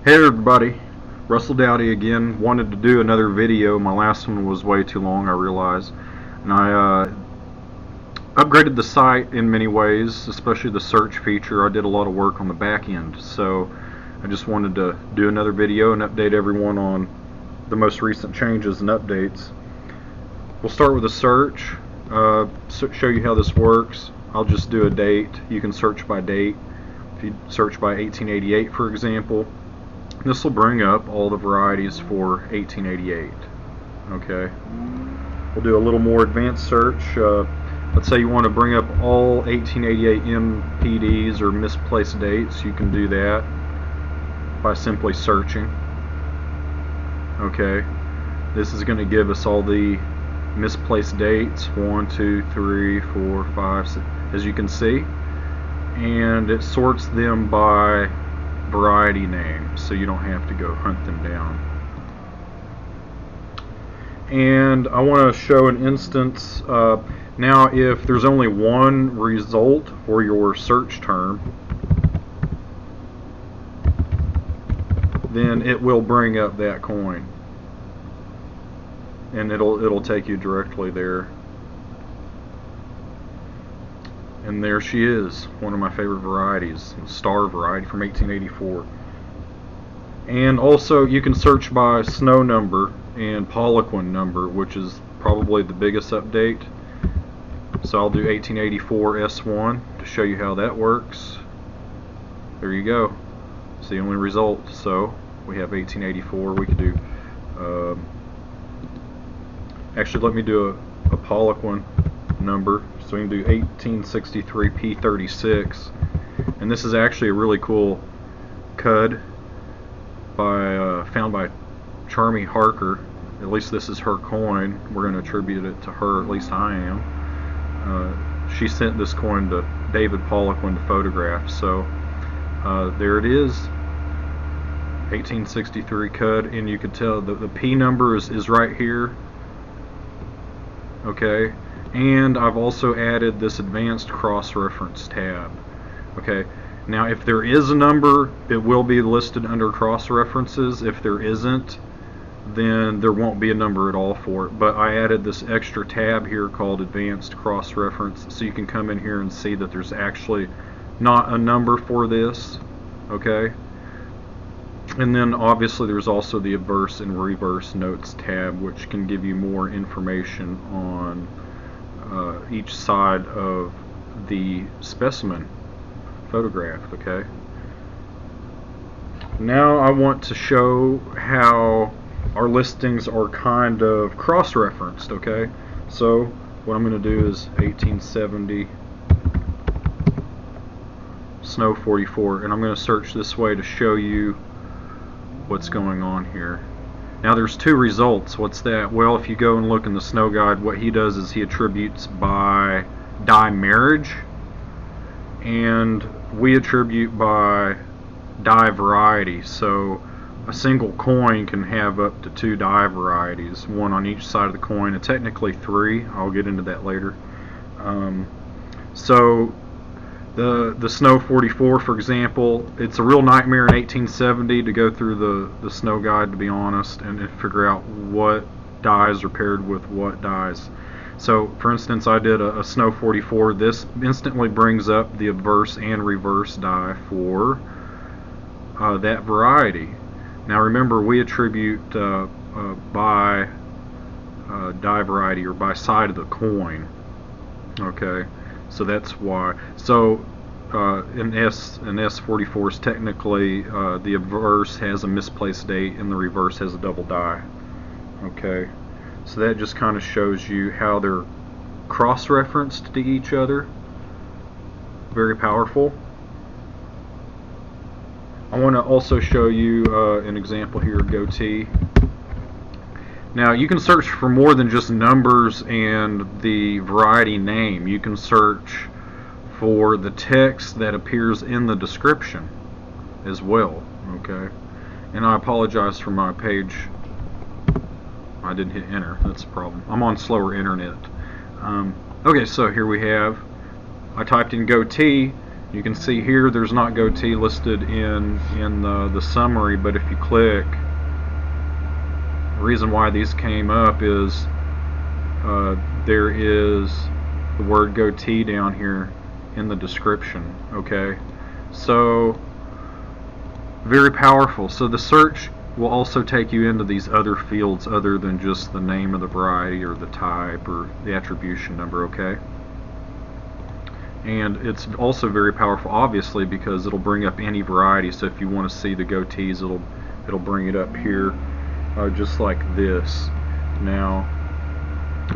Hey everybody, Russell Dowdy again. Wanted to do another video. My last one was way too long, I realize. And I upgraded the site in many ways, especially the search feature. I did a lot of work on the back end. So I just wanted to do another video and update everyone on the most recent changes and updates. We'll start with a search, show you how this works. I'll just do a date. You can search by date. If you search by 1888, for example, this will bring up all the varieties for 1888. Okay, we'll do a little more advanced search. Let's say you want to bring up all 1888 MPDs or misplaced dates. You can do that by simply searching. Okay, this is going to give us all the misplaced dates, 1, 2, 3, 4, 5, 6, as you can see, and it sorts them by variety name, so you don't have to go hunt them down. And I want to show an instance. Now if there's only one result for your search term, then it will bring up that coin, and it'll take you directly there. And there she is, one of my favorite varieties, star variety from 1884. And also you can search by snow number and Poliquin number, which is probably the biggest update. So I'll do 1884 S1 to show you how that works. There you go. It's the only result. So we have 1884. We could do actually, let me do a Poliquin number. So we can do 1863 P36, and this is actually a really cool cud found by Charmy Harker. At least this is her coin. We're going to attribute it to her, at least I am. She sent this coin to David Poliquin to photograph. So there it is, 1863 cud, and you can tell the P number is right here. Okay. And I've also added this advanced cross-reference tab. Okay, now if there is a number, it will be listed under cross-references. If there isn't, then there won't be a number at all for it. But I added this extra tab here called advanced cross-reference, so you can come in here and see that there's actually not a number for this. Okay, and then obviously there's also the adverse and reverse notes tab, which can give you more information on each side of the specimen photographed. Okay, now I want to show how our listings are kind of cross-referenced. Okay, so what I'm going to do is 1870 Snow 44, and I'm going to search this way to show you what's going on here. Now there's two results. What's that? Well, if you go and look in the snow guide, what he does is he attributes by dye marriage, and we attribute by dye variety. So a single coin can have up to 2 dye varieties, one on each side of the coin, and technically 3. I'll get into that later. So the Snow 44, for example, it's a real nightmare in 1870 to go through the snow guide, to be honest, and figure out what dyes are paired with what dyes. So for instance, I did a Snow 44. This instantly brings up the adverse and reverse dye for that variety. Now remember, we attribute by dye variety, or by side of the coin. Okay, so that's why. So in S44 is technically the adverse has a misplaced date and the reverse has a double dye. Okay, so that just kind of shows you how they're cross-referenced to each other. Very powerful. I want to also show you an example here, goatee. Now you can search for more than just numbers and the variety name. You can search for the text that appears in the description as well. Okay, and I apologize for my page. I didn't hit enter. That's a problem. I'm on slower internet. Okay, so here we have, I typed in goatee, You can see here there's not goatee listed in the summary, but if you click, the reason why these came up is there is the word goatee down here in the description. Okay, so very powerful. So the search will also take you into these other fields other than just the name of the variety or the type or the attribution number. Okay, and it's also very powerful, obviously, because it'll bring up any variety. So if you want to see the goatees, it'll bring it up here, just like this. Now,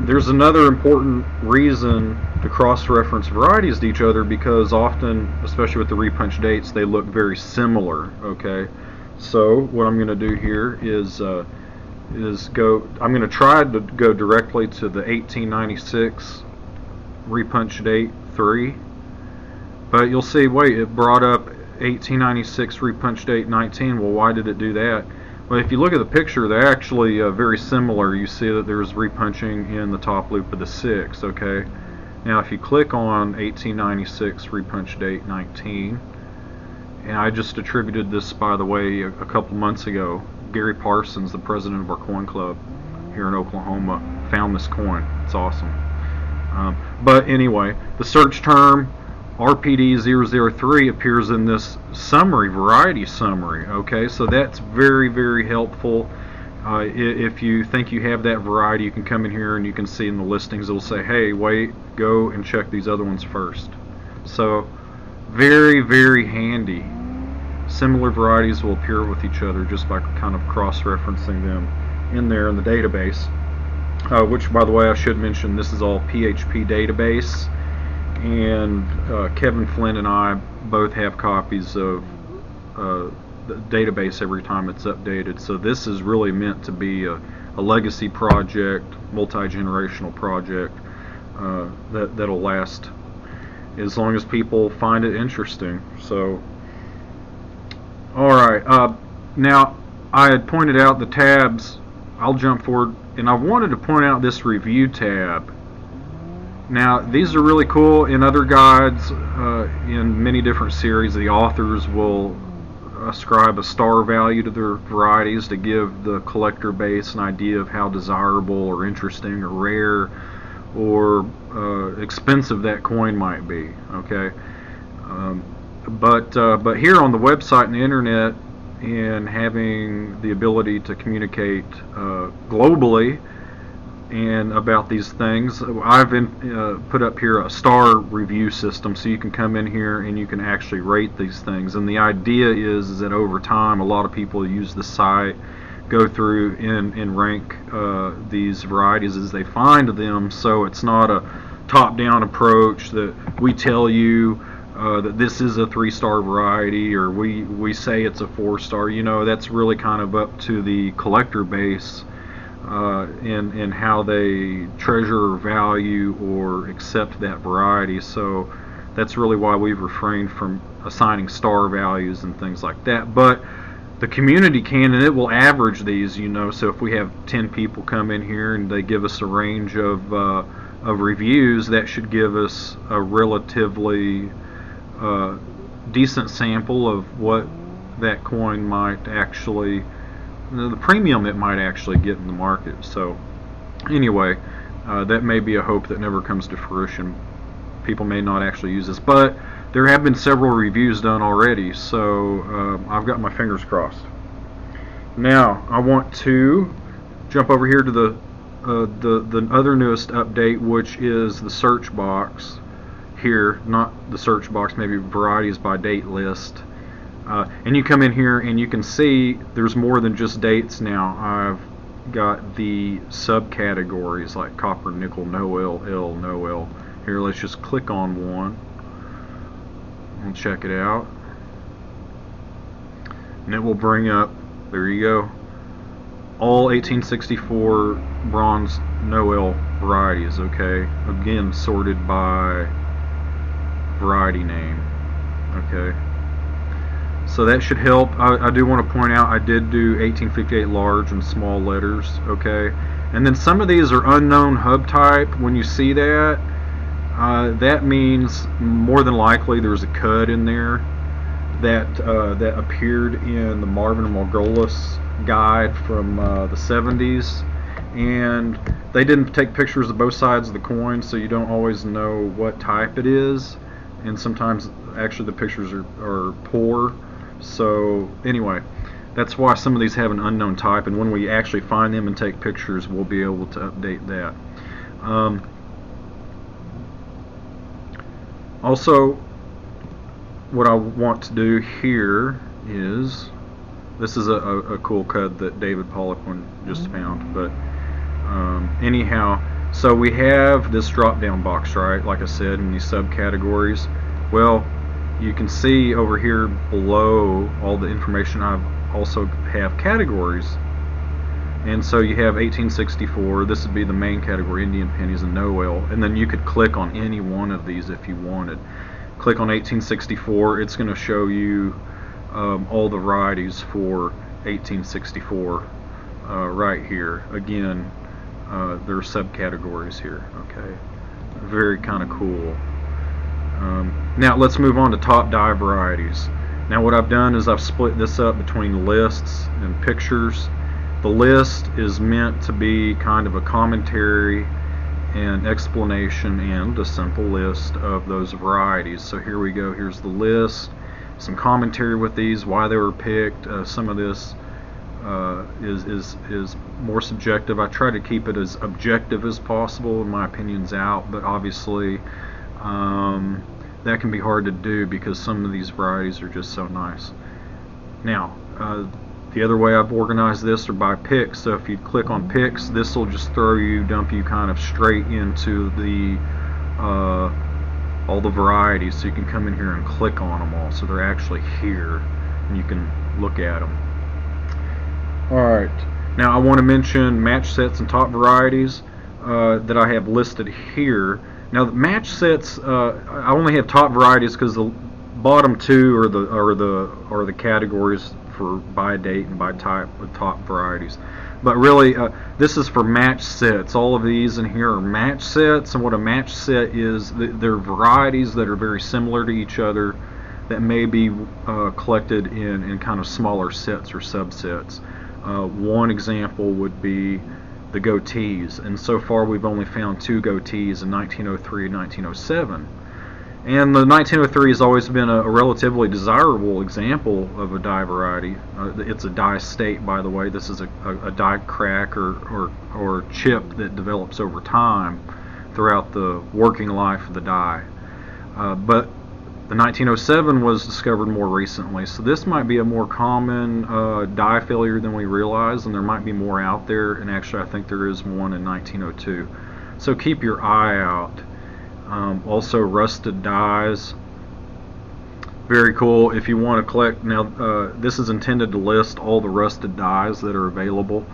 there's another important reason to cross-reference varieties to each other, because often, especially with the repunch dates, they look very similar. Okay, so what I'm going to do here is go. I'm going to try to go directly to the 1896 repunch date 3, but you'll see, wait, it brought up 1896 repunch date 19. Well, why did it do that? Well, if you look at the picture, they're actually very similar. You see that there's repunching in the top loop of the 6. Okay, now if you click on 1896 repunch date 19, and I just attributed this, by the way, a couple months ago. Gary Parsons, the president of our coin club here in Oklahoma, found this coin. It's awesome. But anyway, the search term RPD003 appears in this summary, variety summary. Okay, so that's very, very helpful. If you think you have that variety, you can come in here and you can see in the listings, it'll say, hey, wait, go and check these other ones first. So very, very handy. Similar varieties will appear with each other just by kind of cross-referencing them in there in the database. Which, by the way, I should mention, this is all PHP database, and Kevin Flynn and I both have copies of the database every time it's updated. So this is really meant to be a legacy project, multi-generational project that'll last as long as people find it interesting. So, all right. Now, I had pointed out the tabs. I'll jump forward, and I wanted to point out this review tab. Now, these are really cool. In other guides, in many different series, the authors will ascribe a star value to their varieties to give the collector base an idea of how desirable or interesting or rare or expensive that coin might be. Okay, but here on the website and the internet, and having the ability to communicate globally and about these things, I've put up here a star review system, so you can come in here and you can actually rate these things. And the idea is that over time, a lot of people use the site, go through and rank these varieties as they find them, so it's not a top-down approach that we tell you that this is a 3-star variety, or we say it's a 4-star. You know, that's really kind of up to the collector base in how they treasure or value or accept that variety. So that's really why we've refrained from assigning star values and things like that. But the community can, and it will average these, you know. So if we have 10 people come in here and they give us a range of reviews, that should give us a relatively decent sample of what that coin might actually, the premium it might actually get in the market. So anyway, that may be a hope that never comes to fruition. People may not actually use this, but there have been several reviews done already, so I've got my fingers crossed. Now I want to jump over here to the other newest update, which is the search box here, not the search box, maybe varieties by date list. And you come in here and you can see there's more than just dates now. I've got the subcategories like copper, nickel, Noel, L, Noel. Here, let's just click on one and check it out. And it will bring up, there you go, all 1864 bronze Noel varieties, okay? Again, sorted by variety name, okay? So that should help. I do want to point out I did do 1858 large and small letters, okay? And then some of these are unknown hub type. When you see that, That means more than likely there's a cud in there that appeared in the Marvin Margolis guide from the 70s, and they didn't take pictures of both sides of the coin, so you don't always know what type it is, and sometimes actually the pictures are poor. So anyway, that's why some of these have an unknown type, and when we actually find them and take pictures, we'll be able to update that. Also, what I want to do here is, this is a cool cud that David Poliquin just found, but anyhow, so we have this drop down box, right, like I said, in these subcategories. Well, you can see over here below all the information, I also have categories. And so you have 1864, this would be the main category, Indian pennies and Noel, and then you could click on any one of these if you wanted. Click on 1864, it's going to show you all the varieties for 1864 right here. Again, there are subcategories here. Okay, very kind of cool. Now let's move on to top die varieties. Now what I've done is I've split this up between lists and pictures. The list is meant to be kind of a commentary and explanation and a simple list of those varieties. So here we go, here's the list, some commentary with these, why they were picked. Some of this is more subjective. I try to keep it as objective as possible, in my opinion's out, but obviously that can be hard to do because some of these varieties are just so nice. Now, the other way I've organized this are by picks. So if you click on picks, this will just dump you kind of straight into the all the varieties. So you can come in here and click on them all. So they're actually here, and you can look at them. Alright, now I want to mention match sets and top varieties that I have listed here. Now the match sets, I only have top varieties because the bottom two are the categories for by date and by type with top varieties. But really, this is for match sets. All of these in here are match sets, and what a match set is, they're varieties that are very similar to each other that may be collected in kind of smaller sets or subsets. One example would be the goatees, and so far we've only found two goatees in 1903 and 1907. And the 1903 has always been a relatively desirable example of a die variety. It's a die state, by the way. This is a die crack or chip that develops over time throughout the working life of the die. But the 1907 was discovered more recently, so this might be a more common die failure than we realize, and there might be more out there, and actually I think there is one in 1902. So keep your eye out. Also rusted dies, very cool if you want to collect. Now this is intended to list all the rusted dies that are available.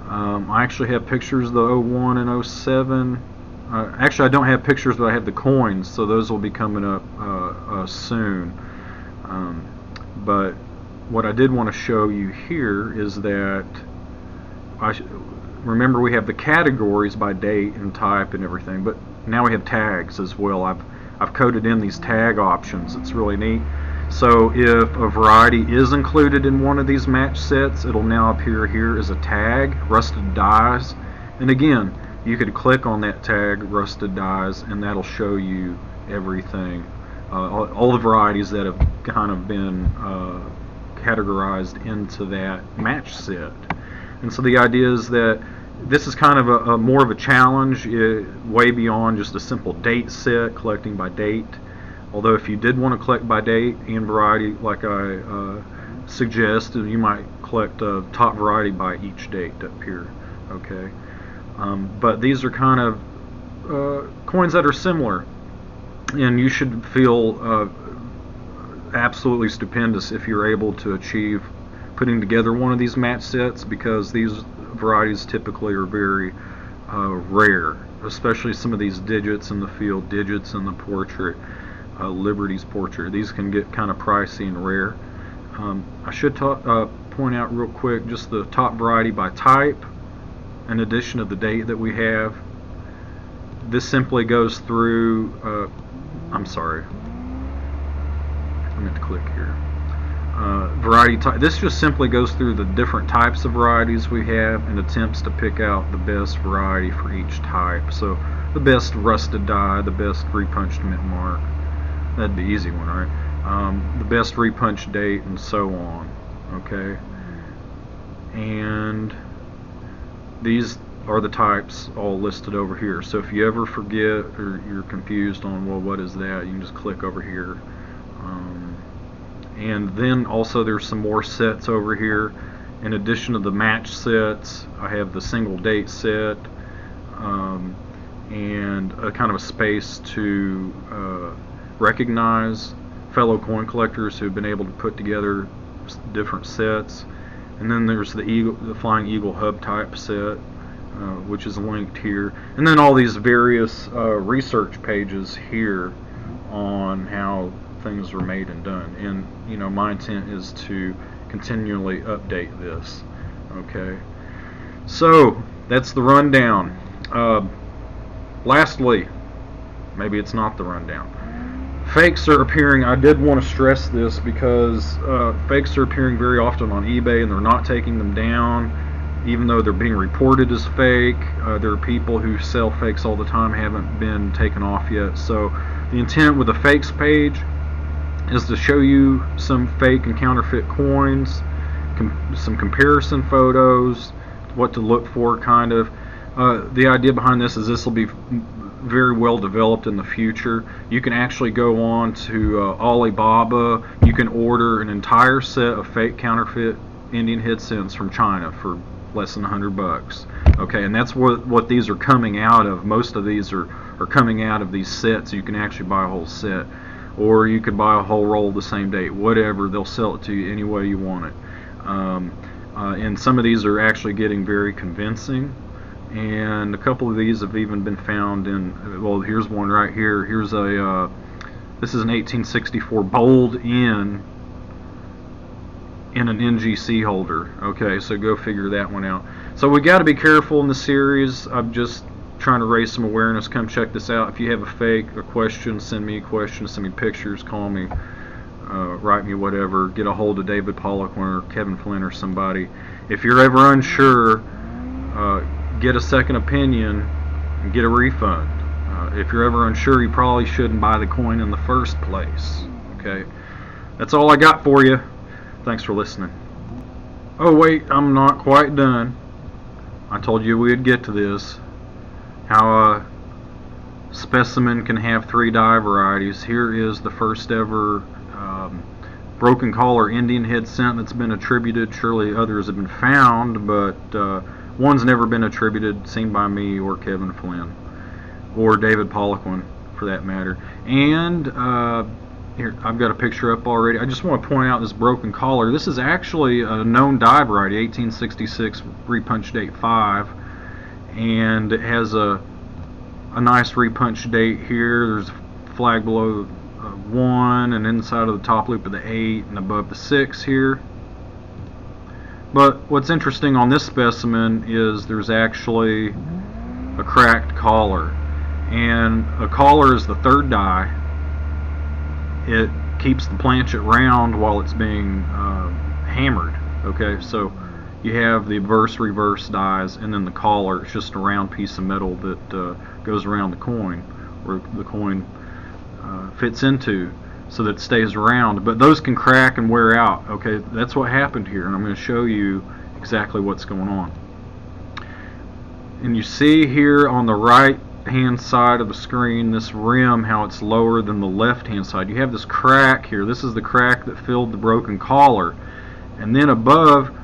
I actually have pictures of the 01 and 07. Actually I don't have pictures, but I have the coins, so those will be coming up soon. But what I did want to show you here is that remember we have the categories by date and type and everything, but now we have tags as well. I've coded in these tag options. It's really neat. So if a variety is included in one of these match sets, it'll now appear here as a tag, rusted dies. And again, you could click on that tag, rusted dies, and that'll show you everything, all the varieties that have kind of been categorized into that match set. And so the idea is that this is kind of a more of a challenge, way beyond just a simple date set, collecting by date. Although if you did want to collect by date and variety, like I suggested, you might collect a top variety by each date up here. Okay, but these are kind of coins that are similar, and you should feel absolutely stupendous if you're able to achieve putting together one of these match sets, because these varieties typically are very rare, especially some of these digits in the field, digits in the portrait, Liberty's portrait. These can get kind of pricey and rare. I should point out real quick just the top variety by type, in addition to the date that we have. this simply goes through, I'm sorry, I meant to click here. Variety type. This just simply goes through the different types of varieties we have and attempts to pick out the best variety for each type. So the best rusted die, the best repunched mint mark. That'd be the easy one, right? The best repunch date, and so on. Okay. And these are the types all listed over here. So if you ever forget or you're confused on, well, what is that, you can just click over here. And then also there's some more sets over here. In addition to the match sets, I have the single date set, and a kind of a space to recognize fellow coin collectors who've been able to put together different sets. And then there's the Flying Eagle hub type set, which is linked here. And then all these various research pages here on how things are made and done. And my intent is to continually update this. Okay, so that's the rundown. Lastly, maybe it's not the rundown. Fakes are appearing. I did want to stress this because fakes are appearing very often on eBay, and they're not taking them down, even though they're being reported as fake. There are people who sell fakes all the time, haven't been taken off yet. So the intent with the fakes page is to show you some fake and counterfeit coins, some comparison photos, what to look for, kind of. The idea behind this is this will be very well developed in the future. You can actually go on to Alibaba. You can order an entire set of fake counterfeit Indian head cents from China for less than $100. Okay, and that's what these are coming out of. Most of these are coming out of these sets. You can actually buy a whole set, or you could buy a whole roll the same date. Whatever, they'll sell it to you any way you want it. And some of these are actually getting very convincing. And a couple of these have even been found in, well, here's one right here. Here's a, this is an 1864 bold in an NGC holder. Okay, so go figure that one out. So we got to be careful in the series. I'm just trying to raise some awareness. Come check this out. If you have a fake, a question, send me a question, send me pictures, call me, write me, whatever. Get a hold of David Pollock or Kevin Flynn or somebody. If you're ever unsure, get a second opinion and get a refund. If you're ever unsure, you probably shouldn't buy the coin in the first place. Okay, that's all I got for you. Thanks for listening. Oh wait, I'm not quite done. I told you we'd get to this. How a specimen can have 3 die varieties. Here is the first ever broken collar Indian head cent that's been attributed. Surely others have been found, but one's never been attributed, seen by me or Kevin Flynn, or David Pollock one for that matter. And here, I've got a picture up already. I just want to point out this broken collar. This is actually a known die variety, 1866 repunch date 5, and it has a nice repunch date here. There's a flag below 1, and inside of the top loop of the 8, and above the 6 here. But what's interesting on this specimen is there's actually a cracked collar, and a collar is the 3rd die. It keeps the planchet round while it's being hammered. Okay, so you have the reverse dies, and then the collar. It's just a round piece of metal that goes around the coin, where the coin fits into, so that it stays around. But those can crack and wear out. Okay, that's what happened here, and I'm going to show you exactly what's going on. And you see here on the right hand side of the screen, this rim, how it's lower than the left hand side. You have this crack here. This is the crack that filled the broken collar, and then above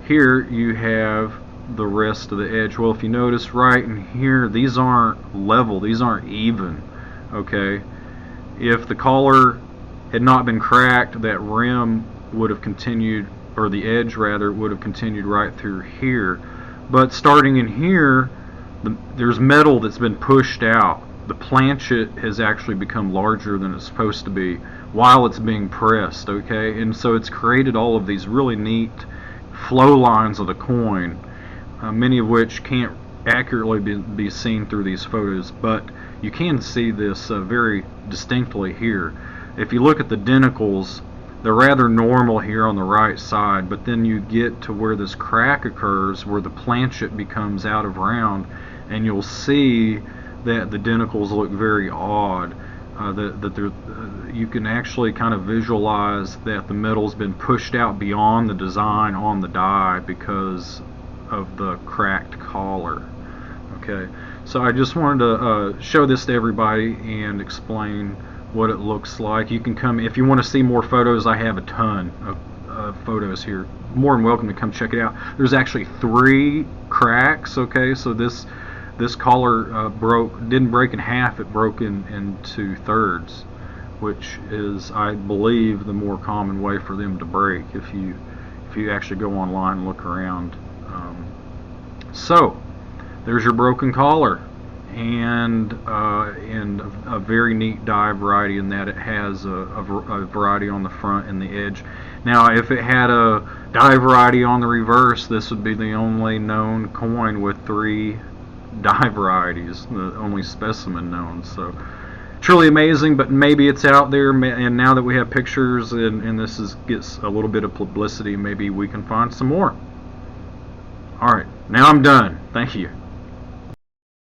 here you have the rest of the edge. Well, if you notice right in here, these aren't level, these aren't even. Okay, if the collar had not been cracked, that rim would have continued, or the edge rather, would have continued right through here. But starting in here, there's metal that's been pushed out. The planchet has actually become larger than it's supposed to be while it's being pressed. Okay, and so it's created all of these really neat flow lines of the coin, many of which can't accurately be seen through these photos, but you can see this very distinctly here. If you look at the denticles, they're rather normal here on the right side, but then you get to where this crack occurs, where the planchet becomes out of round, and you'll see that the denticles look very odd. You can actually kind of visualize that the metal's been pushed out beyond the design on the die because of the cracked collar. Okay, so I just wanted to show this to everybody and explain what it looks like. You can come, if you want to see more photos, I have a ton of photos here. More than welcome to come check it out. There's actually 3 cracks. Okay, so this collar didn't break in half, it broke in 2/3, which is, I believe, the more common way for them to break if you actually go online and look around. So there's your broken collar, and a very neat die variety in that it has a variety on the front and the edge. Now, if it had a die variety on the reverse, this would be the only known coin with 3 die varieties, the only specimen known. So truly amazing, but maybe it's out there, and now that we have pictures and this gets a little bit of publicity, maybe we can find some more. Alright, now I'm done. Thank you.